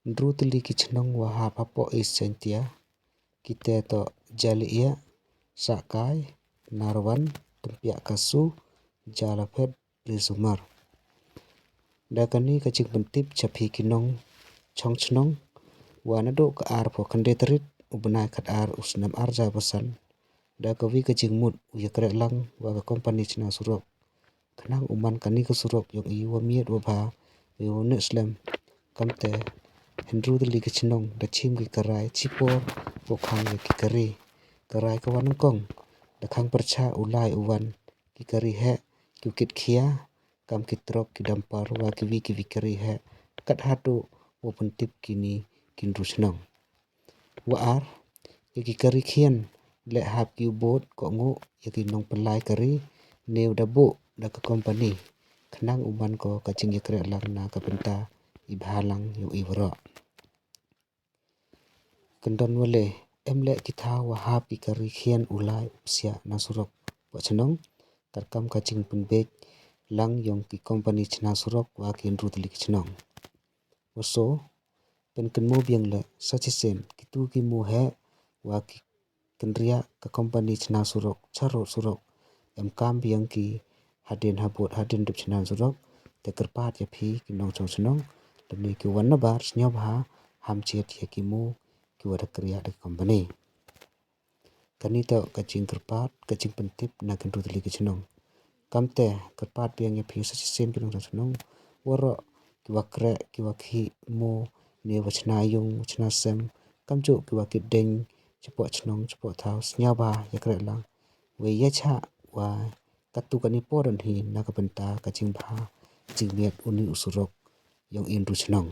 Drutli kichnong wahap hapo isentia kita to jalia sakai narwan tempiak kasu jalapet risumar. Dakani kacing pentip capi kinong chongchnong wanado ka ar po kandeterit ubnai kat ar usnam arja basan. Dakawi kacing mut uyakre lang wa kompani china surok. Kanang uman kani ka surok yung iwa miet wabha yung neslam kamte hendru dali kichnong dachim ki karai chipor pokhang ya ki kari karai kawan kong dakhang percha ulai uwan ki kari he kyukit khia kam kitrok ki dampar wa kiwi kari he kat hatu wo pentip kini kindru chnong wa ar ki kari khian le hap ki bot ko ngo yaki nong pelai kari neu dabu dak company khnang uman ko kaching yakre lang na kapenta ibhalang yu ibro kendon wale emle kitha wa hap ki kari khian ulai sia nasurok wachnong tarkam kaching penbek lang yong ki company chna surok wa kindru tlik chnong oso pen kenmo biang le sachisen kitu ki mu he wa ki kendria ka company chna surok charo surok em kam biang ki hadin habot hadin dup chna surok te kerpat ya phi ki nong chong chnong tani ki wan bar snyob ha ham chet ye ki mu ki wada kriya de company kani to kaching kerpat kaching pentip na kendru tlik chnong kamte kerpat biang ya phi sachisen ki nong chong chnong woro ki wakre ki wakhi mu ne wachna yung wachna sem kamchu ki wakit deng chipo chnong chipo thau snyaba yakre lang we yacha wa katu kani poron hi na kapenta kaching bha jingmiat uni usurok yong indru chnong